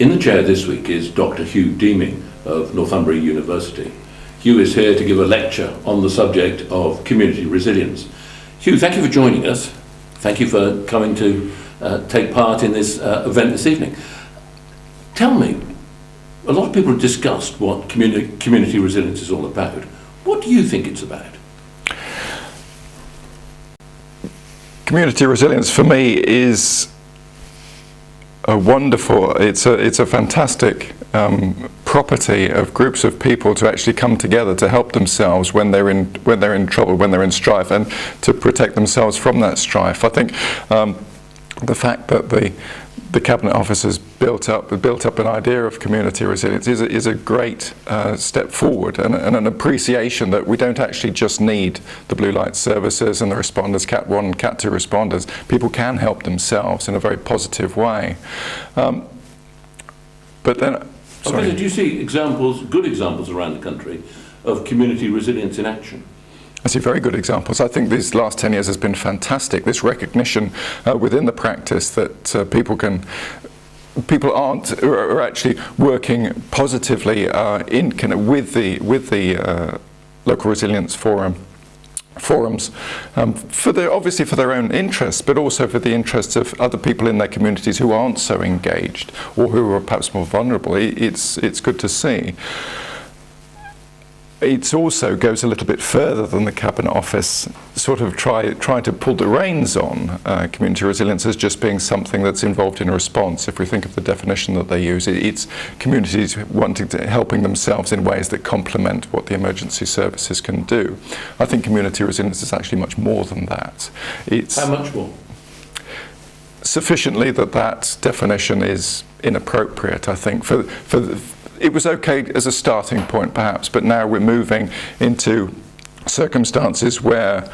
In the chair this week is Dr Hugh Deeming of Northumbria University. Hugh is here to give a lecture on the subject of community resilience. Hugh, thank you for joining us. Thank you for coming to take part in this event this evening. Tell me, a lot of people have discussed what community resilience is all about. What do you think it's about? Community resilience for me is a wonderful, it's a fantastic property of groups of people to actually come together to help themselves when they're in trouble, when they're in strife, and to protect themselves from that strife. I think the fact that the Cabinet Office has built up an idea of community resilience is a great step forward, and an appreciation that we don't actually just need the blue light services and the responders, Cat 1 and Cat 2 responders. People can help themselves in a very positive way. But then, sorry. Do you see good examples around the country of community resilience in action? I see very good examples. I think these last 10 years has been fantastic. This recognition within the practice that people are actually working positively with the local resilience forums obviously for their own interests, but also for the interests of other people in their communities who aren't so engaged or who are perhaps more vulnerable. It's good to see. It also goes a little bit further than the Cabinet Office sort of try to pull the reins on community resilience as just being something that's involved in a response. If we think of the definition that they use, it's communities helping themselves in ways that complement what the emergency services can do. I think community resilience is actually much more than that. How much more? Sufficiently that definition is inappropriate, I think. It was okay as a starting point, perhaps, but now we're moving into circumstances where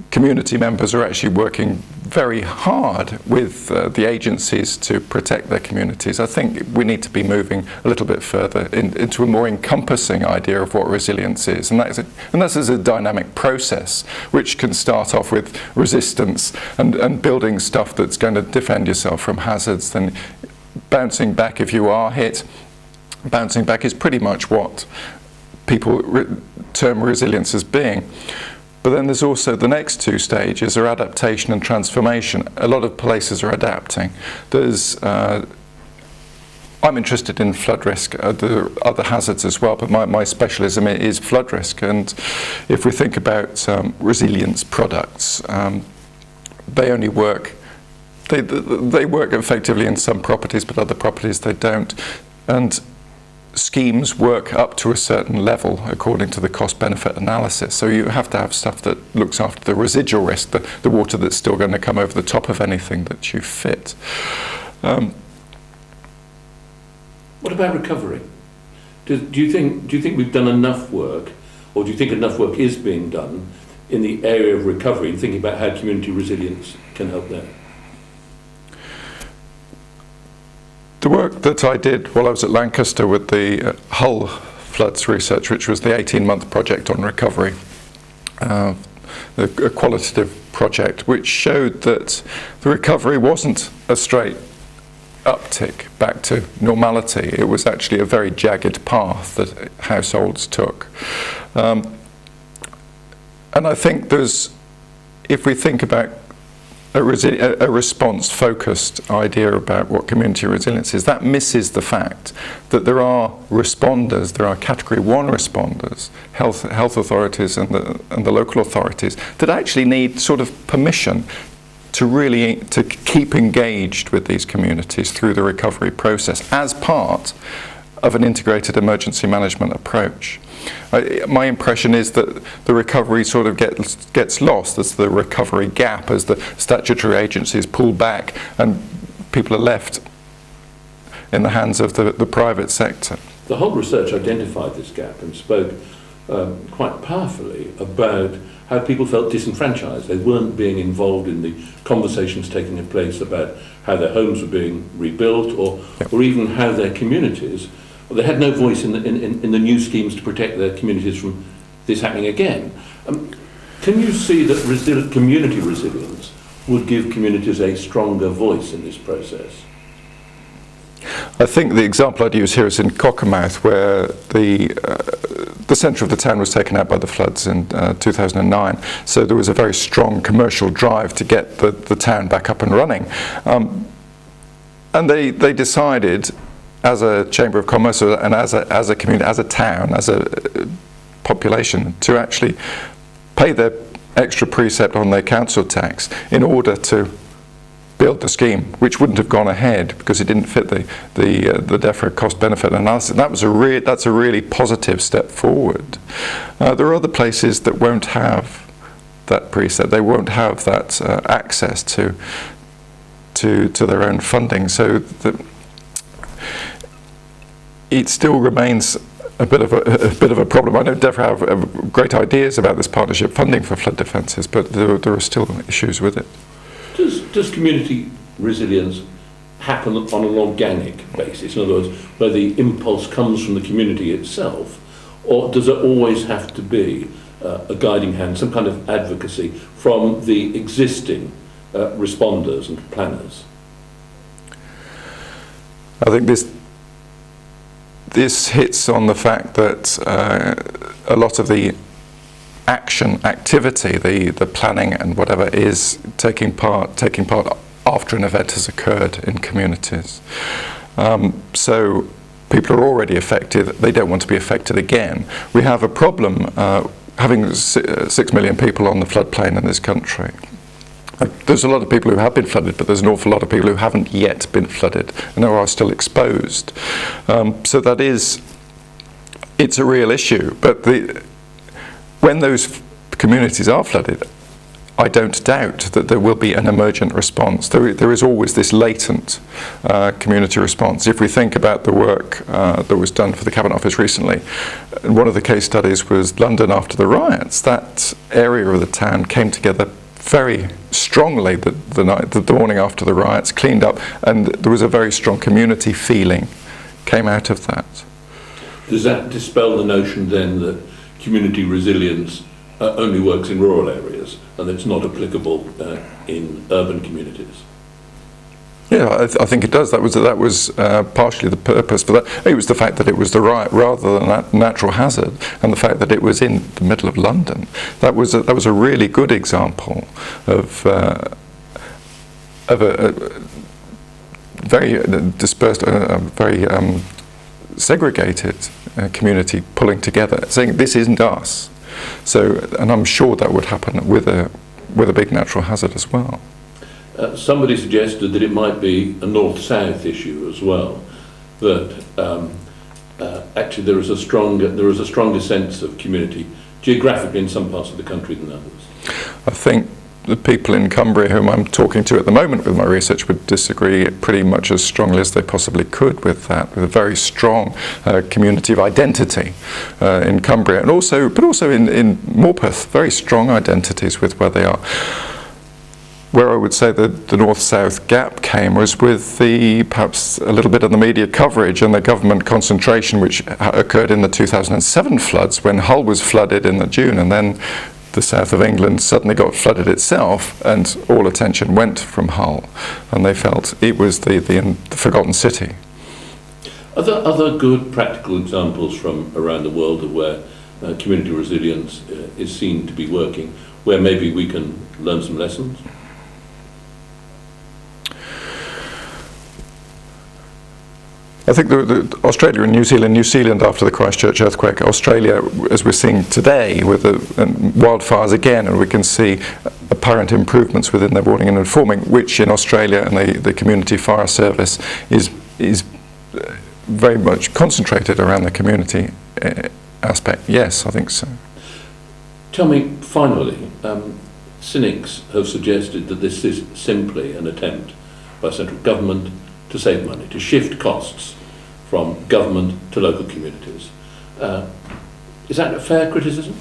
community members are actually working very hard with the agencies to protect their communities. I think we need to be moving a little bit further into a more encompassing idea of what resilience is, and that's as a dynamic process which can start off with resistance and building stuff that's going to defend yourself from hazards, then bouncing back if you are hit. Bouncing back is pretty much what people term resilience as being. But then there's also the next two stages are adaptation and transformation. A lot of places are adapting. I'm interested in flood risk, the other hazards as well, but my specialism is flood risk. And if we think about resilience products, they only work, they work effectively in some properties, but other properties they don't. And schemes work up to a certain level according to the cost-benefit analysis. So you have to have stuff that looks after the residual risk, the water that's still going to come over the top of anything that you fit. What about recovery? Do you think we've done enough work, or do you think enough work is being done in the area of recovery, thinking about how community resilience can help there? The work that I did while I was at Lancaster with the Hull floods research, which was the 18-month project on recovery, a qualitative project, which showed that the recovery wasn't a straight uptick back to normality. It was actually a very jagged path that households took. And I think if we think about a response-focused idea about what community resilience is, that misses the fact that there are responders, there are Category 1 responders, health authorities and the local authorities, that actually need sort of permission to keep engaged with these communities through the recovery process as part of an integrated emergency management approach. My impression is that the recovery sort of gets lost as the recovery gap, as the statutory agencies pull back and people are left in the hands of the private sector. The whole research identified this gap and spoke quite powerfully about how people felt disenfranchised. They weren't being involved in the conversations taking place about how their homes were being rebuilt, or even how their communities. They had no voice in the new schemes to protect their communities from this happening again. Can you see that community resilience would give communities a stronger voice in this process? I think the example I'd use here is in Cockermouth, where the centre of the town was taken out by the floods in 2009. So there was a very strong commercial drive to get the town back up and running. And they decided, as a Chamber of Commerce and as a community, as a town, as a population, to actually pay their extra precept on their council tax in order to build the scheme, which wouldn't have gone ahead because it didn't fit the DEFRA cost-benefit analysis. And that's a really positive step forward. There are other places that won't have that precept. They won't have that access to their own funding. So it still remains a bit of a problem. I know DEFRA have great ideas about this partnership funding for flood defences, but there are still issues with it. Does community resilience happen on an organic basis? In other words, where the impulse comes from the community itself, or does it always have to be a guiding hand, some kind of advocacy from the existing responders and planners? I think this hits on the fact that a lot of the activity, the planning and whatever, is taking part after an event has occurred in communities. So people are already affected. They don't want to be affected again. We have a problem having 6 million people on the floodplain in this country. There's a lot of people who have been flooded, but there's an awful lot of people who haven't yet been flooded and who are still exposed. So it's a real issue. But when those communities are flooded, I don't doubt that there will be an emergent response. There is always this latent community response. If we think about the work that was done for the Cabinet Office recently, one of the case studies was London after the riots. That area of the town came together very strongly the morning after the riots, cleaned up, and there was a very strong community feeling came out of that. Does that dispel the notion then that community resilience only works in rural areas and it's not applicable in urban communities? Yeah, I think it does. That was partially the purpose for that. It was the fact that it was the riot rather than a natural hazard, and the fact that it was in the middle of London. That was a really good example of a very dispersed, very segregated community pulling together, saying this isn't us. So, and I'm sure that would happen with a big natural hazard as well. Somebody suggested that it might be a north-south issue as well. That actually there is a stronger sense of community geographically in some parts of the country than others. I think the people in Cumbria whom I'm talking to at the moment with my research would disagree pretty much as strongly as they possibly could with that, with a very strong community of identity in Cumbria, and also in Morpeth, very strong identities with where they are. Where I would say that the north-south gap came was with perhaps a little bit of the media coverage and the government concentration which occurred in the 2007 floods, when Hull was flooded in June, and then the south of England suddenly got flooded itself, and all attention went from Hull, and they felt it was the forgotten city. Are there other good practical examples from around the world of where community resilience is seen to be working, where maybe we can learn some lessons? I think Australia and New Zealand after the Christchurch earthquake, Australia, as we're seeing today with the wildfires again, and we can see apparent improvements within their warning and informing, which in Australia and the community fire service is very much concentrated around the community aspect. Yes, I think so. Tell me, finally, cynics have suggested that this is simply an attempt by central government to save money, to shift costs from government to local communities. Is that a fair criticism?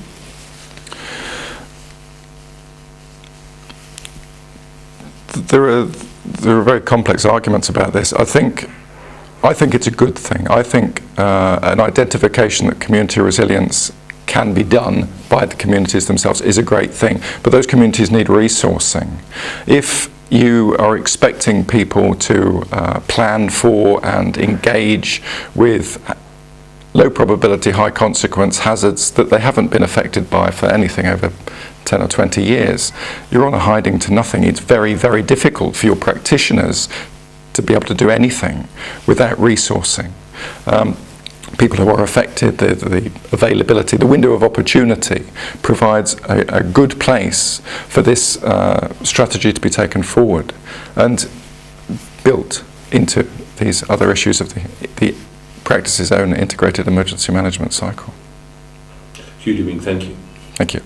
There are very complex arguments about this. I think it's a good thing. I think an identification that community resilience can be done by the communities themselves is a great thing, but those communities need resourcing. If you are expecting people to plan for and engage with low probability, high consequence hazards that they haven't been affected by for anything over 10 or 20 years. You're on a hiding to nothing. It's very, very difficult for your practitioners to be able to do anything without resourcing. People who are affected, the availability, the window of opportunity provides a good place for this strategy to be taken forward and built into these other issues of the practice's own integrated emergency management cycle. Hugh Deeming, thank you. Thank you.